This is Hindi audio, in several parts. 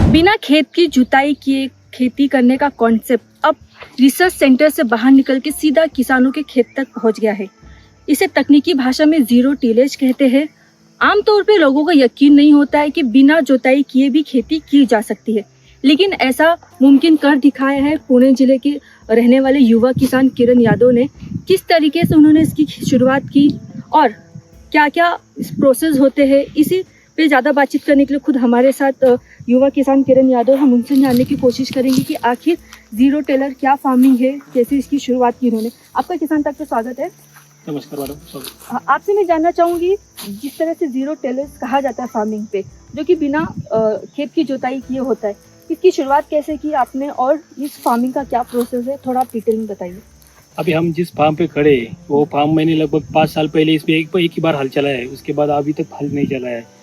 बिना खेत की जुताई किए खेती करने का कॉन्सेप्ट अब रिसर्च सेंटर से बाहर निकल के सीधा किसानों के खेत तक पहुंच गया है। इसे तकनीकी भाषा में जीरो टिलेज कहते हैं। आमतौर पे लोगों को यकीन नहीं होता है कि बिना जुताई किए भी खेती की जा सकती है, लेकिन ऐसा मुमकिन कर दिखाया है पुणे जिले के रहने वाले युवा किसान किरण यादव ने। किस तरीके से उन्होंने इसकी शुरुआत की और क्या क्या प्रोसेस होते हैं, इसी पे ज़्यादा बातचीत करने के लिए खुद हमारे साथ युवा किसान किरण यादव, हम उनसे जानने की कोशिश करेंगे कि आखिर जीरो टेलर क्या फार्मिंग है, कैसे इसकी शुरुआत की उन्होंने। आपका किसान तक पे स्वागत है। नमस्कार मैडम। आपसे मैं जानना चाहूँगी, जिस तरह से जीरो टेलर्स कहा जाता है फार्मिंग पे, जो कि बिना खेत की जुताई किए होता है, इसकी शुरुआत कैसे की आपने और इस फार्मिंग का क्या प्रोसेस है, थोड़ा आप डिटेल में बताइए। अभी हम जिस फार्म पे खड़े हैं वो फार्म मैंने लगभग 5 साल पहले इसमें एक ही बार हल चलाया है, उसके बाद अभी तक हल नहीं चलाया है।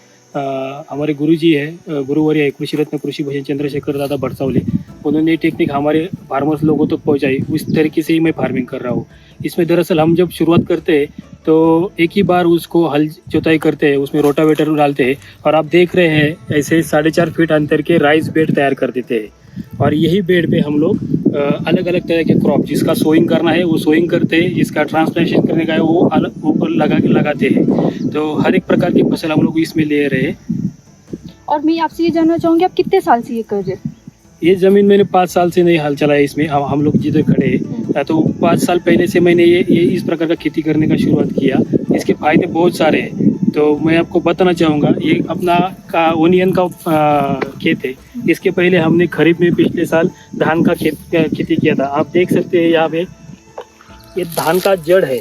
हमारे गुरुजी है, गुरुवर्य है कृषि रत्न कृषि भूषण चंद्रशेखर दादा भरसावले, उन्होंने टेक्निक हमारे फार्मर्स लोगों तक पहुंचाई। उस तरीके से ही मैं फार्मिंग कर रहा हूँ। इसमें दरअसल हम जब शुरुआत करते हैं तो एक ही बार उसको हल जोताई करते हैं, उसमें रोटावेटर डालते हैं और आप देख रहे हैं ऐसे 4.5 फीट अंतर के राइस बेड तैयार कर देते हैं। और यही बेड पे हम लोग अलग अलग तरह के क्रॉप, जिसका सोइंग करना है वो सोइंग करते हैं, जिसका ट्रांसप्लांटेशन करने का है वो अलग ऊपर लगाते हैं। तो हर एक प्रकार की फसल हम लोग इसमें ले रहे हैं। और मैं आपसे ये जानना चाहूँगी, आप कितने साल से ये कर रहे हैं? ये ज़मीन मैंने 5 साल से नहीं हल चलाया। इसमें हम लोग जिधर खड़े हैं तो 5 साल पहले से मैंने ये इस प्रकार का खेती करने का शुरुआत किया। इसके फायदे बहुत सारे हैं, तो मैं आपको बताना चाहूँगा। ये अपना का ओनियन का खेत है। इसके पहले हमने खरीफ में पिछले साल धान का खेती किया था। आप देख सकते हैं यहाँ पे ये धान का जड़ है,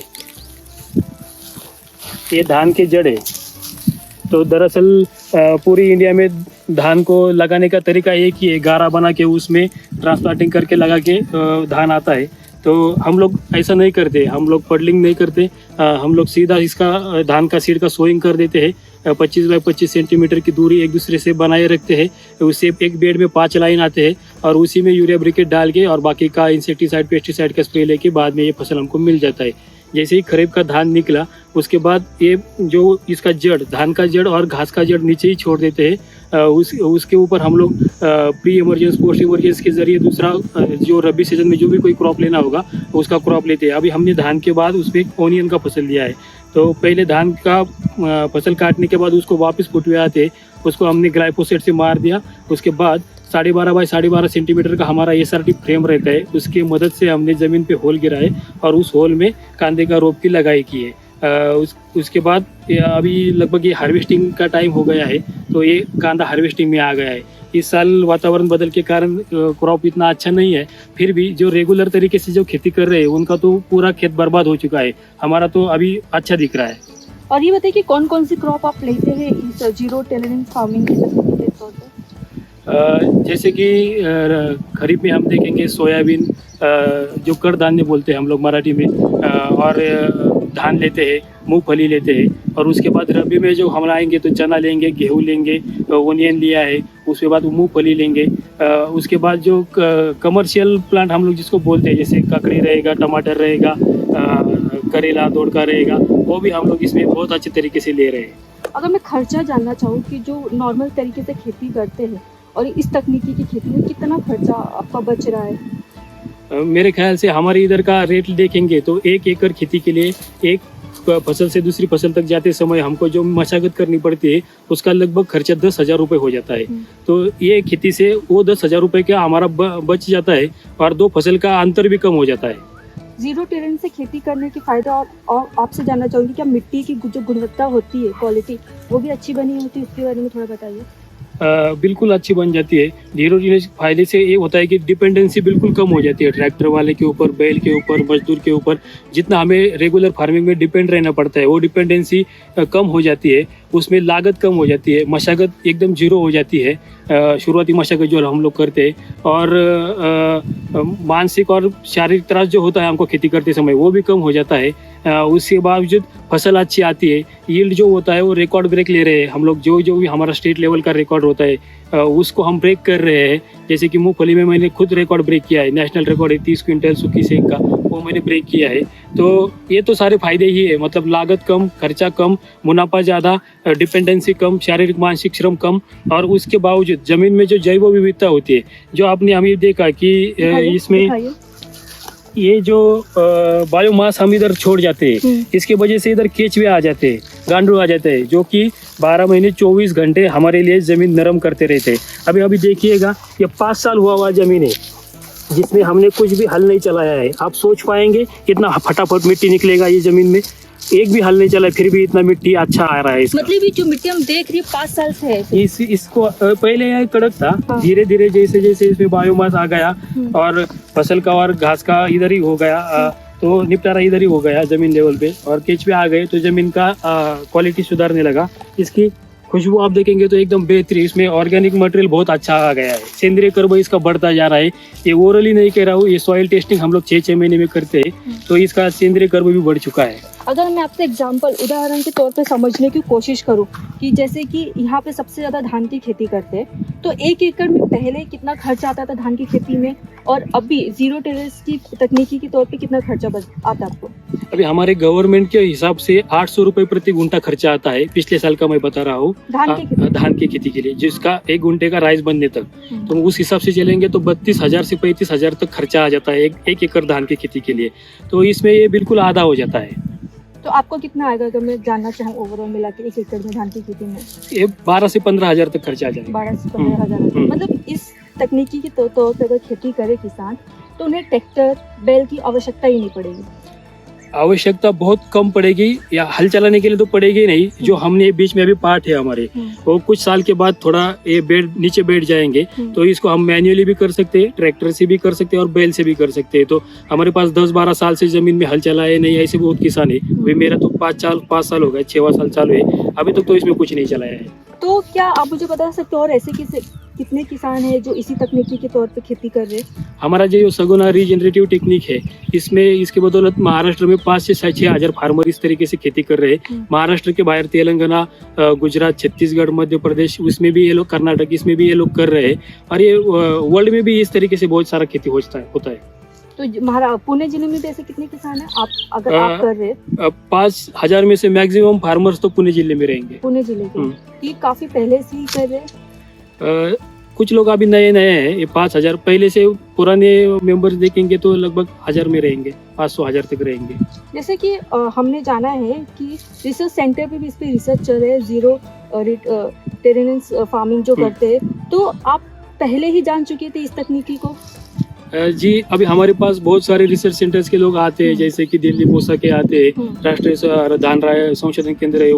ये धान के जड़ है। तो दरअसल पूरी इंडिया में धान को लगाने का तरीका एक ही है, गारा बना के उसमें ट्रांसप्लांटिंग करके लगा के धान आता है। तो हम लोग ऐसा नहीं करते, हम लोग पडलिंग नहीं करते। हम लोग सीधा इसका धान का सीड का सोइंग कर देते हैं। 25 बाई 25 सेंटीमीटर की दूरी एक दूसरे से बनाए रखते हैं। उससे एक बेड में 5 लाइन आते हैं और उसी में यूरिया ब्रिकेट डाल के और बाकी का इंसेक्टिसाइड पेस्टिसाइड का स्प्रे लेके बाद में ये फसल हमको मिल जाता है। जैसे ही खरीफ का धान निकला उसके बाद ये जो इसका जड़, धान का जड़ और घास का जड़ नीचे ही छोड़ देते हैं। उसके ऊपर हम लोग प्री इमरजेंस पोस्ट इमरजेंस के जरिए दूसरा जो रबी सीजन में जो भी कोई क्रॉप लेना होगा उसका क्रॉप लेते हैं। अभी हमने धान के बाद उसमें ओनियन का फसल लिया है। तो पहले धान का फसल काटने के बाद उसको वापस फुटवाते, उसको हमने ग्लाइफोसेट से मार दिया। उसके बाद 12.5 बाई 12.5 सेंटीमीटर का हमारा SRT फ्रेम रहता है, उसकी मदद से हमने ज़मीन पे होल गिराए और उस होल में कांदे का रोप की लगाई की है। उसके बाद अभी लगभग ये हार्वेस्टिंग का टाइम हो गया है, तो ये कांदा हार्वेस्टिंग में आ गया है। इस साल वातावरण बदल के कारण क्रॉप इतना अच्छा नहीं है, फिर भी जो रेगुलर तरीके से जो खेती कर रहे हैं उनका तो पूरा खेत बर्बाद हो चुका है। हमारा तो अभी अच्छा दिख रहा है। और ये बताइए कि कौन कौन सी क्रॉप आप लेते हैं इस जीरो टेलरिंग फार्मिंग के तौर पर? जैसे कि खरीफ में हम देखेंगे सोयाबीन, जो करधान्य बोलते हैं हम लोग मराठी में, और धान लेते हैं, मूंगफली लेते हैं। और उसके बाद रबी में जो हम आएंगे तो चना लेंगे, गेहूँ लेंगे, ओनियन लिया है, उसके बाद मूंगफली लेंगे। उसके बाद जो कमर्शियल प्लांट हम लोग जिसको बोलते हैं, जैसे ककड़ी रहेगा, टमाटर रहेगा, करेला दोड़का रहेगा, वो भी हम लोग इसमें बहुत अच्छे तरीके से ले रहे हैं। अगर मैं खर्चा जानना चाहूँ कि जो नॉर्मल तरीके से खेती करते हैं और इस तकनीकी की खेती में कितना खर्चा आपका बच रहा है? मेरे ख्याल से हमारे इधर का रेट देखेंगे तो 1 एकड़ खेती के लिए एक फसल से दूसरी फसल तक जाते समय हमको जो मशागत करनी पड़ती है उसका लगभग खर्चा 10,000 रुपये हो जाता है। तो ये खेती से वो 10,000 रुपये का हमारा बच जाता है और 2 फसल का अंतर भी कम हो जाता है। जीरो टेलरिंग से खेती करने के फायदा, और आपसे जानना चाहूँगी क्या मिट्टी की जो गुणवत्ता होती है, क्वालिटी, वो भी अच्छी बनी होती है? उसके बारे में थोड़ा बताइए। बिल्कुल अच्छी बन जाती है। जीरो टिलेज फायदे से ये होता है कि डिपेंडेंसी बिल्कुल कम हो जाती है ट्रैक्टर वाले के ऊपर, बैल के ऊपर, मजदूर के ऊपर। जितना हमें रेगुलर फार्मिंग में डिपेंड रहना पड़ता है वो डिपेंडेंसी कम हो जाती है। उसमें लागत कम हो जाती है, मशागत एकदम जीरो हो जाती है, शुरुआती मशागत जो हम लोग करते हैं। और मानसिक और शारीरिक त्रास जो होता है हमको खेती करते समय वो भी कम हो जाता है। उसके बावजूद फसल अच्छी आती है। यील्ड जो होता है वो रिकॉर्ड ब्रेक ले रहे हैं हम लोग। जो भी हमारा स्टेट लेवल का रिकॉर्ड होता है उसको हम ब्रेक कर रहे हैं। जैसे कि मूंगफली में मैंने खुद रिकॉर्ड ब्रेक किया है, नेशनल रिकॉर्ड है 30 क्विंटल सूखी सेक का, वो मैंने ब्रेक किया है। तो ये तो सारे फायदे ही है, मतलब लागत कम, खर्चा कम, मुनाफा ज़्यादा, डिपेंडेंसी कम, शारीरिक मानसिक श्रम कम, और उसके बावजूद ज़मीन में जो जैव विविधता होती है, जो आपने हमें देखा कि इसमें दिखाइए। ये जो बायोमास हम इधर छोड़ जाते हैं, इसके वजह से इधर केचुए आ जाते हैं, गांडू आ जाते हैं, जो कि 12 महीने 24 घंटे हमारे लिए ज़मीन नरम करते रहते हैं। अभी देखिएगा, ये 5 साल हुआ ज़मीन है जिसमें हमने कुछ भी हल नहीं चलाया है। आप सोच पाएंगे कितना फटाफट मिट्टी निकलेगा ये ज़मीन में, एक भी हल नहीं चला, फिर भी इतना मिट्टी अच्छा आ रहा है इसका। मतलब ये जो मिट्टी हम देख रहे हैं 5 साल से है। इसको पहले यह कड़क था, हाँ। धीरे धीरे जैसे जैसे इसमें बायोमास आ गया और फसल का और घास का इधर ही हो गया, तो निपटारा इधर ही हो गया जमीन लेवल पे, और केचुए आ गए तो जमीन का क्वालिटी सुधारने लगा। इसकी खुशबू आप देखेंगे तो एकदम बेहतरीन, इसमें ऑर्गेनिक मटेरियल बहुत अच्छा आ गया है, सेंद्रीय कर्ब इसका बढ़ता जा रहा है। ये ओरली नहीं कह रहा हूँ, ये सॉइल टेस्टिंग हम लोग 6 महीने में करते हैं, तो इसका सेंद्रीय कर्ब भी बढ़ चुका है। अगर मैं आपसे एग्जांपल उदाहरण के तौर पे समझने की कोशिश करूं कि जैसे कि यहाँ पे सबसे ज़्यादा धान की खेती करते हैं, तो 1 एकड़ में पहले कितना खर्चा आता था धान की खेती में, और अभी जीरो टिलेज की तकनीकी के तौर पे कितना खर्चा आता है आपको? अभी हमारे गवर्नमेंट के हिसाब से 800 रुपये प्रति गुंठा खर्चा आता है, पिछले साल का मैं बता रहा हूँ, धान की खेती के लिए, जिसका 1 गुंठे का राइस बनने तक। तो उस हिसाब से चलेंगे तो 32,000 से 35,000 तक खर्चा आ जाता है एक एकड़ धान की खेती के लिए। तो इसमें ये बिल्कुल आधा हो जाता है। तो आपको कितना आएगा अगर मैं जानना चाहूँ ओवरऑल मिला के 1 एकड़ में धान की खेती में? ये 12 से 15,000 तक खर्चा आ जाएगा। 12 से 15,000। मतलब इस तकनीकी के तौर पे अगर खेती करे किसान, तो उन्हें ट्रैक्टर बैल की आवश्यकता ही नहीं पड़ेगी। आवश्यकता बहुत कम पड़ेगी, या हल चलाने के लिए तो पड़ेगी नहीं। जो हमने बीच में अभी पार्ट है हमारे, वो कुछ साल के बाद थोड़ा ये नीचे बैठ जाएंगे, तो इसको हम मैन्युअली भी कर सकते हैं, ट्रैक्टर से भी कर सकते हैं और बैल से भी कर सकते हैं। तो हमारे पास 10-12 साल से जमीन में हल चलाए नहीं, ऐसे बहुत किसान है। अभी मेरा तो 5 साल हो गए, 6वां साल चालू है, अभी तक तो इसमें कुछ नहीं चलाया है। तो क्या आप मुझे बता सकते हो और ऐसे कितने किसान हैं जो इसी तकनीकी के तौर पे खेती कर रहे हैं? हमारा जो सगुना रीजनरेटिव टेक्निक है, इसमें इसके बदौलत महाराष्ट्र में 5 से 6 हजार फार्मर इस तरीके से खेती कर रहे हैं। महाराष्ट्र के बाहर तेलंगाना, गुजरात, छत्तीसगढ़, मध्य प्रदेश, उसमें भी ये लोग, कर्नाटक, इसमें भी ये लोग कर रहे हैं, और ये वर्ल्ड में भी इस तरीके से बहुत सारा खेती होता है। तो पुणे जिले में भी ऐसे कितने किसान हैं आप आप कर रहे हैं? 5,000 में से मैक्सिमम फार्मर्स तो पुणे जिले में रहेंगे। पुणे जिले के ये काफी पहले से ही कर रहे हैं? कुछ लोग अभी नए हैं, ये 5,000 पहले से, पुराने मेंबर्स देखेंगे तो लगभग 1,000 में रहेंगे, 500-1,000 तक रहेंगे। जैसे कि हमने जाना है कि रिसर्च सेंटर पे भी इस पे रिसर्च चल रहा है, जीरो टेरेनेंस फार्मिंग जो करते हैं, तो आप पहले ही जान चुके थे इस तकनीकी को? जी, अभी हमारे पास बहुत सारे रिसर्च सेंटर्स के लोग आते हैं, जैसे कि दिल्ली पोसा के आते हैं, राष्ट्रीय धान संशोधन केंद्र है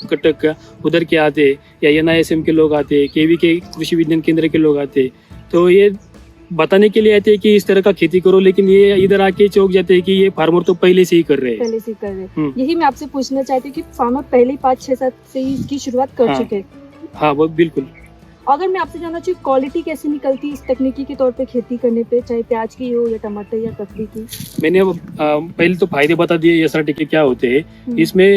कटक का, उधर के आते हैं, या NISM के लोग आते हैं, KV के कृषि विज्ञान केंद्र के लोग आते हैं। तो ये बताने के लिए आते हैं कि इस तरह का खेती करो, लेकिन ये इधर आके चौंक जाते हैं कि ये फार्मर तो पहले से ही कर रहे हैं। यही मैं आपसे पूछना चाहती हूँ कि फार्मर पहले 5-6 साल से ही इसकी शुरुआत कर चुके हैं। हाँ, वो बिल्कुल। अगर मैं आपसे जानना चाहिए क्वालिटी कैसे निकलती है इस तकनीकी के तौर पे खेती करने पे, चाहे प्याज की हो या टमाटर या ककड़ी की? मैंने पहले तो फायदे बता दिए SRT के क्या होते हैं। इसमें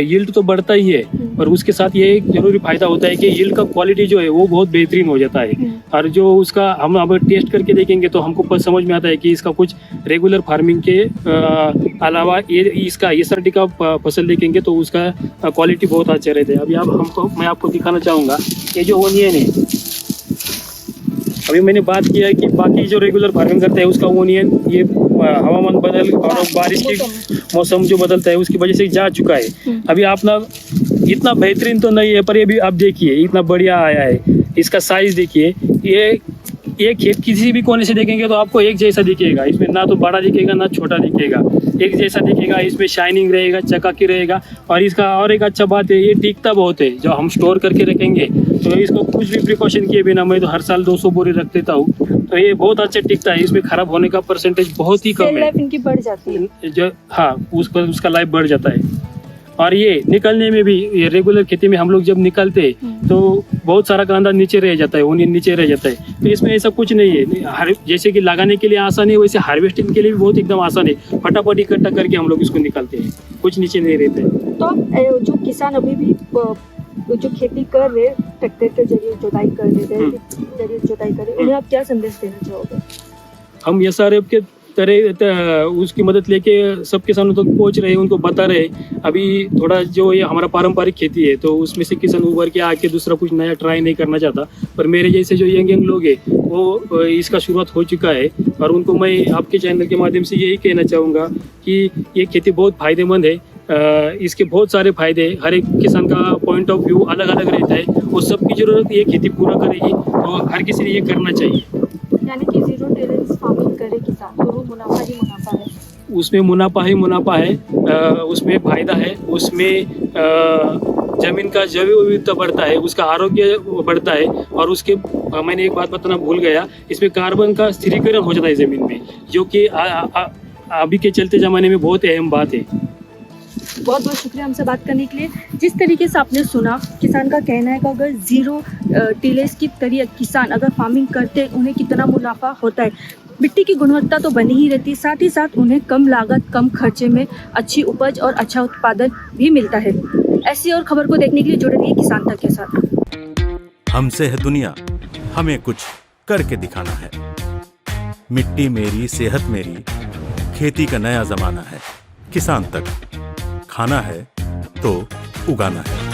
यील्ड तो बढ़ता ही है, और उसके साथ ये एक जरूरी फायदा होता है कि यील्ड का क्वालिटी जो है वो बहुत बेहतरीन हो जाता है। और जो उसका हम अब टेस्ट करके देखेंगे तो हमको समझ में आता है कि इसका कुछ रेगुलर फार्मिंग के अलावा ये इसका SRT का फसल देखेंगे तो उसका क्वालिटी बहुत अच्छा रहता है। अभी मैं आपको दिखाना चाहूँगा, ये जो ओनियन है, अभी मैंने बात किया है कि बाकी जो रेगुलर फार्मिंग करते हैं उसका ओनियन, ये हवामान बदल और बारिश की मौसम जो बदलता है उसकी वजह से जा चुका है। अभी अपना इतना बेहतरीन तो नहीं है, पर ये भी आप देखिए इतना बढ़िया आया है। इसका साइज देखिए, ये खेत किसी भी कोने से देखेंगे तो आपको एक जैसा दिखेगा, इसमें ना तो बड़ा दिखेगा ना छोटा दिखेगा, एक जैसा दिखेगा। इसमें शाइनिंग रहेगा, चकाकी रहेगा, और इसका और एक अच्छा बात है, ये टिकता बहुत है। जो हम स्टोर करके रखेंगे तो इसको कुछ भी प्रिकॉशन किए बिना, मैं तो हर साल 200 बोरी रख देता हूँ, तो ये बहुत अच्छा टिकता है। इसमें खराब होने का परसेंटेज बहुत ही कम है। इनकी बढ़ जाती है जो, हाँ, उसका लाइफ बढ़ जाता है। और ये निकलने में भी, ये रेगुलर खेती में हम लोग जब निकलते हैं तो बहुत सारा कांदा नीचे रह जाता है, ओनियन नीचे रह जाता है। तो इसमें ऐसा कुछ नहीं है, जैसे कि लगाने के लिए आसान है वैसे हार्वेस्टिंग के लिए भी बहुत एकदम आसान है। फटाफट इकट्ठा करके हम लोग इसको निकालते हैं, कुछ नीचे नहीं रहता है। तो आप जो किसान अभी भी जो खेती कर रहे, ट्रैक्टर के जरिए जुताई कर रहे, उन्हें आप क्या संदेश देना चाहोगे? हम SRF के उसकी मदद लेके सब किसानों तक पहुंच रहे, उनको बता रहे। अभी थोड़ा जो ये हमारा पारंपरिक खेती है तो उसमें से किसान उभर के आके दूसरा कुछ नया ट्राई नहीं करना चाहता, पर मेरे जैसे जो यंग लोग हैं वो इसका शुरुआत हो चुका है। और उनको मैं आपके चैनल के माध्यम से यही कहना चाहूँगा कि ये खेती बहुत फायदेमंद है। इसके बहुत सारे फायदे, हर एक किसान का पॉइंट ऑफ व्यू अलग अलग रहता है, वो सबकी ज़रूरत ये खेती पूरा करेगी, तो हर किसी ने ये करना चाहिए। यानी कि जीरो टिलेज फार्मिंग करे किसान तो वो मुनाफा ही मुनाफा है। उसमें मुनाफा ही मुनाफा है, उसमें फ़ायदा है, उसमें ज़मीन का जैव विविधता बढ़ता है, उसका आरोग्य बढ़ता है। और उसके मैंने एक बात बताना भूल गया, इसमें कार्बन का स्थिरीकरण हो जाता है ज़मीन में, जो कि अभी के चलते ज़माने में बहुत अहम बात है। बहुत बहुत शुक्रिया हमसे बात करने के लिए। जिस तरीके से आपने सुना, किसान का कहना है कि अगर जीरो टिलेज की तरह किसान अगर फार्मिंग करते हैं उन्हें कितना मुनाफा होता है। मिट्टी की गुणवत्ता तो बनी ही रहती, साथ ही साथ उन्हें कम लागत कम खर्चे में अच्छी उपज और अच्छा उत्पादन भी मिलता है। ऐसी और खबर को देखने के लिए जुड़े रहिए किसान तक के साथ। हमसे है दुनिया, हमें कुछ करके दिखाना है। मिट्टी मेरी, सेहत मेरी, खेती का नया जमाना है। किसान तक खाना है तो उगाना है।